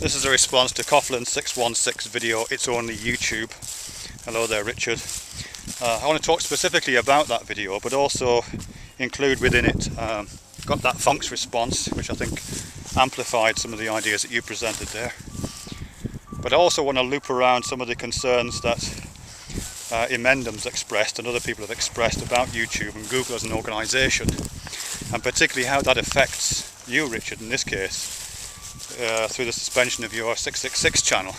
This is a response to Coughlin 616 video, It's Only YouTube. Hello there, Richard. I want to talk specifically about that video, but also include within it, got that Funk's response, which I think amplified some of the ideas that you presented there. But I also want to loop around some of the concerns that Emendham's expressed and other people have expressed about YouTube and Google as an organisation, and particularly how that affects you, Richard, in this case, through the suspension of your 666 channel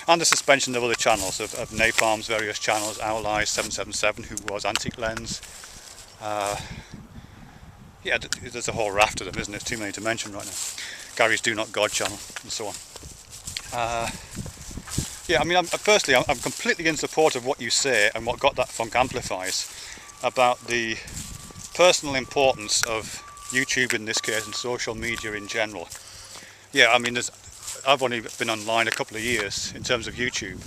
and the suspension of other channels, of Napalm's various channels, Owl Eyes 777, who was Antique Lens. Yeah, there's a whole raft of them, isn't there? Too many to mention right now. Gary's Do Not God channel and so on. Yeah, I mean, firstly, I'm completely in support of what you say and what Got That Funk amplifies about the personal importance of YouTube in this case and social media in general. Yeah, I mean, I've only been online a couple of years in terms of YouTube,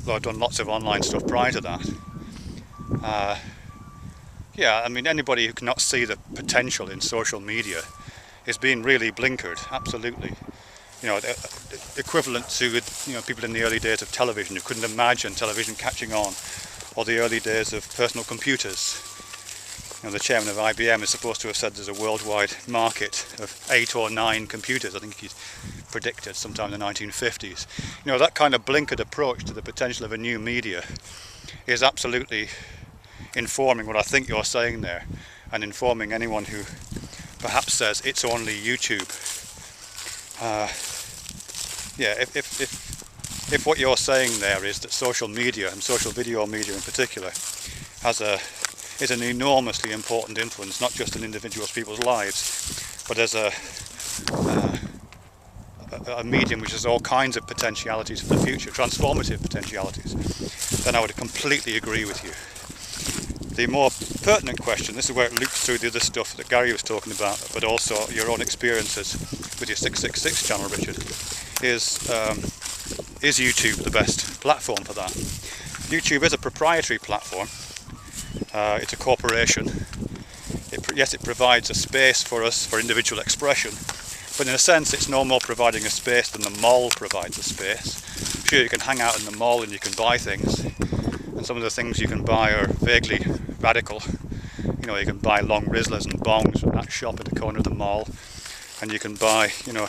though I've done lots of online stuff prior to that. Yeah, I mean, anybody who cannot see the potential in social media is being really blinkered, absolutely. You know, equivalent to, you know, people in the early days of television who couldn't imagine television catching on, or the early days of personal computers. You know, the chairman of IBM is supposed to have said there's a worldwide market of 8 or 9 computers. I think he predicted sometime in the 1950s. You know, that kind of blinkered approach to the potential of a new media is absolutely informing what I think you're saying there, and informing anyone who perhaps says it's only YouTube. Yeah, if what you're saying there is that social media, and social video media in particular, is an enormously important influence, not just in individuals' people's lives, but as a medium which has all kinds of potentialities for the future, transformative potentialities, then I would completely agree with you. The more pertinent question, this is where it loops through the other stuff that Gary was talking about, but also your own experiences with your 666 channel, Richard, is YouTube the best platform for that? YouTube is a proprietary platform. It's a corporation. Yes, it provides a space for us for individual expression, but in a sense it's no more providing a space than the mall provides a space. Sure, you can hang out in the mall and you can buy things, and some of the things you can buy are vaguely radical. You know, you can buy long Rizzlers and bongs from that shop at the corner of the mall, and you can buy, you know,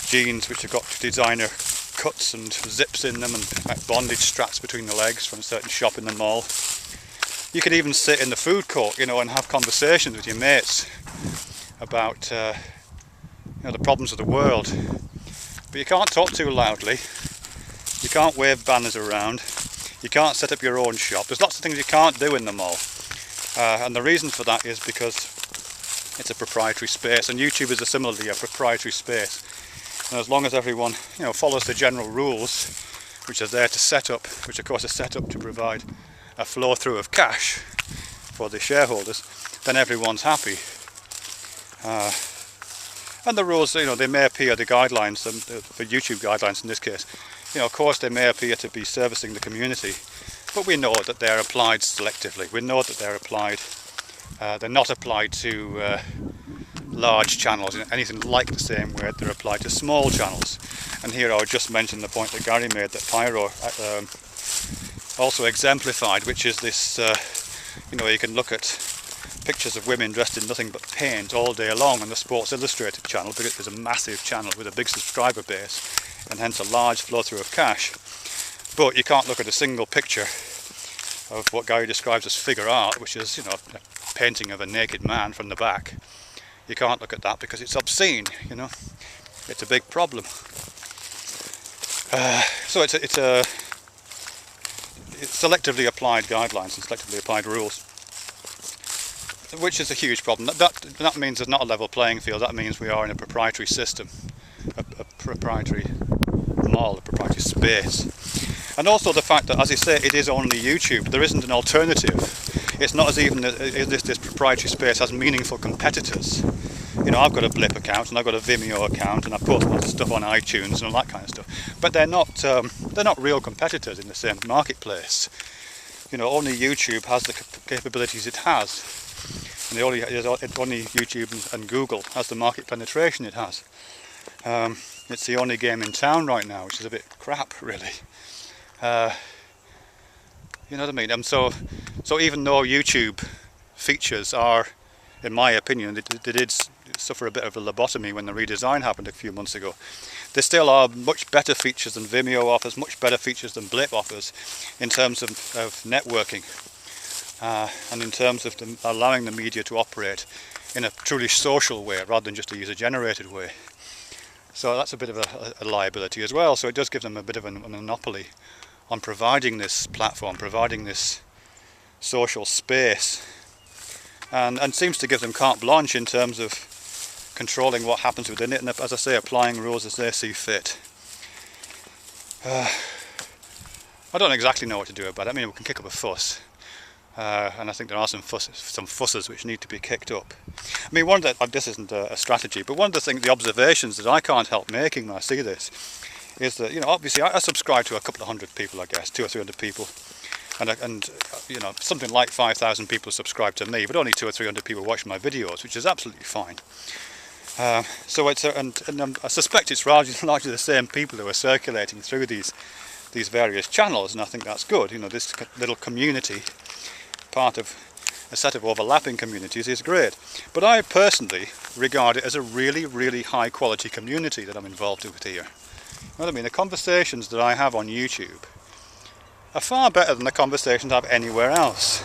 jeans which have got designer cuts and zips in them and bondage straps between the legs from a certain shop in the mall. You could even sit in the food court, you know, and have conversations with your mates about you know, the problems of the world. But you can't talk too loudly, you can't wave banners around, you can't set up your own shop. There's lots of things you can't do in the mall, and the reason for that is because it's a proprietary space, and YouTube is similarly a proprietary space. And as long as everyone, you know, follows the general rules, which are there to set up, which of course are set up to provide a flow through of cash for the shareholders, then everyone's happy. And the rules, you know, they may appear, the guidelines, for YouTube guidelines in this case, you know, of course they may appear to be servicing the community, but we know that they're applied selectively. We know that they're applied, they're not applied to large channels in anything like the same way they're applied to small channels. And here I would just mention the point that Gary made, that Pyro also exemplified, which is this, you know, you can look at pictures of women dressed in nothing but paint all day long on the Sports Illustrated channel, because it's a massive channel with a big subscriber base and hence a large flow through of cash. But you can't look at a single picture of what Gary describes as figure art, which is, you know, a painting of a naked man from the back. You can't look at that because it's obscene, you know. It's a big problem. So it's selectively applied guidelines and selectively applied rules, which is a huge problem. That means there's not a level playing field. That means we are in a proprietary system, a proprietary mall, a proprietary space. And also the fact that, as I say, it is only YouTube. There isn't an alternative. It's not as even as this proprietary space has meaningful competitors. You know, I've got a Blip account and I've got a Vimeo account and I post lots of stuff on iTunes and all that kind of stuff. But they're not real competitors in the same marketplace. You know, only YouTube has the capabilities it has, and only YouTube and Google has the market penetration it has. It's the only game in town right now, which is a bit crap, really. You know what I mean? So even though YouTube features are, in my opinion, they did suffer a bit of a lobotomy when the redesign happened a few months ago, there still are much better features than Vimeo offers, much better features than Blip offers in terms of networking and in terms of allowing the media to operate in a truly social way rather than just a user-generated way. So that's a bit of a liability as well. So it does give them a bit of a monopoly on providing this platform, providing this social space, and seems to give them carte blanche in terms of controlling what happens within it, and as I say, applying rules as they see fit. I don't exactly know what to do about it. I mean, we can kick up a fuss, and I think there are some fusses which need to be kicked up. I mean, this isn't a strategy, but one of the things, the observations that I can't help making when I see this is that, you know, obviously I subscribe to a couple of hundred people, I guess, 200 or 300 people, and you know, something like 5,000 people subscribe to me, but only 200 or 300 people watch my videos, which is absolutely fine. So it's and I suspect it's largely the same people who are circulating through these various channels, and I think that's good. You know, this little community, part of a set of overlapping communities, is great. But I personally regard it as a really, really high quality community that I'm involved with here. You know what I mean? The conversations that I have on YouTube are far better than the conversations I have anywhere else.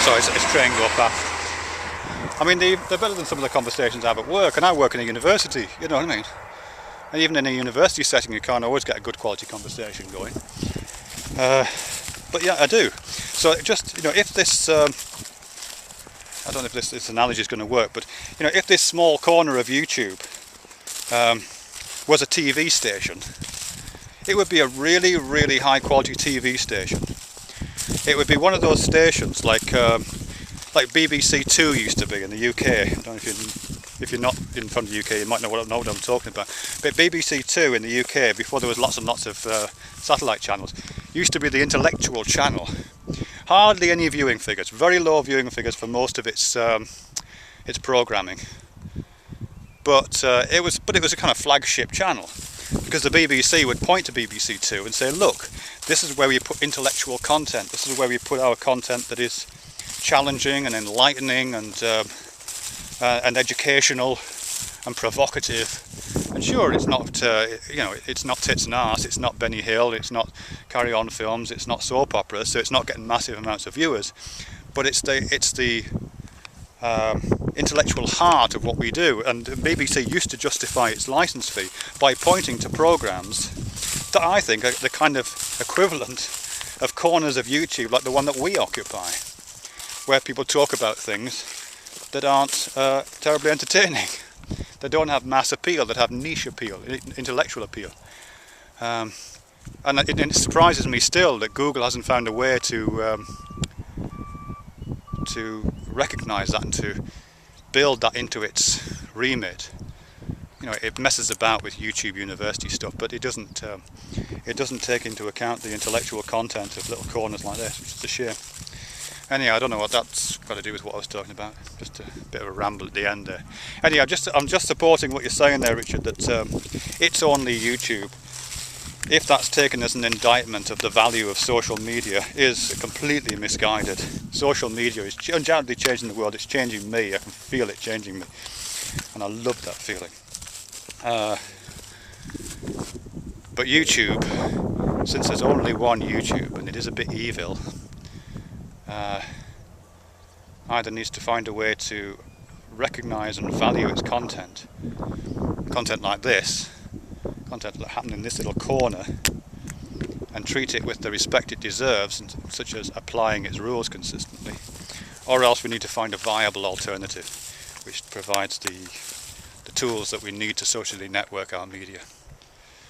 Sorry, it's train go past. I mean, they're better than some of the conversations I have at work, and I work in a university, you know what I mean? And even in a university setting, you can't always get a good quality conversation going. But yeah, I do. So just, you know, if this, I don't know if this analogy is going to work, but, you know, if this small corner of YouTube was a TV station, it would be a really, really high quality TV station. It would be one of those stations like BBC Two used to be in the UK. I don't know if you're not in from the UK, you might know what I'm talking about. But BBC Two in the UK, before there was lots and lots of satellite channels, used to be the intellectual channel. Hardly any viewing figures, very low viewing figures for most of its programming. But it was a kind of flagship channel, because the BBC would point to BBC Two and say, look, this is where we put intellectual content. This is where we put our content that is challenging and enlightening and educational and provocative. And sure, it's not you know, it's not tits and arse, it's not Benny Hill, it's not Carry On films, it's not soap operas, so it's not getting massive amounts of viewers. But it's the intellectual heart of what we do. And BBC used to justify its license fee by pointing to programmes that I think are the kind of equivalent of corners of YouTube like the one that we occupy, where people talk about things that aren't terribly entertaining. They don't have mass appeal, that have niche appeal, intellectual appeal. And it surprises me still that Google hasn't found a way to recognise that and to build that into its remit. You know, it messes about with YouTube University stuff, but it doesn't take into account the intellectual content of little corners like this, which is a shame. Anyhow, I don't know what that's got to do with what I was talking about. Just a bit of a ramble at the end there. Anyhow, I'm just supporting what you're saying there, Richard, that it's only YouTube, if that's taken as an indictment of the value of social media, is completely misguided. Social media is undoubtedly changing the world. It's changing me. I can feel it changing me, and I love that feeling. But YouTube, since there's only one YouTube, and it is a bit evil, either needs to find a way to recognise and value its content like this, content that happens in this little corner, and treat it with the respect it deserves, such as applying its rules consistently, or else we need to find a viable alternative which provides the tools that we need to socially network our media.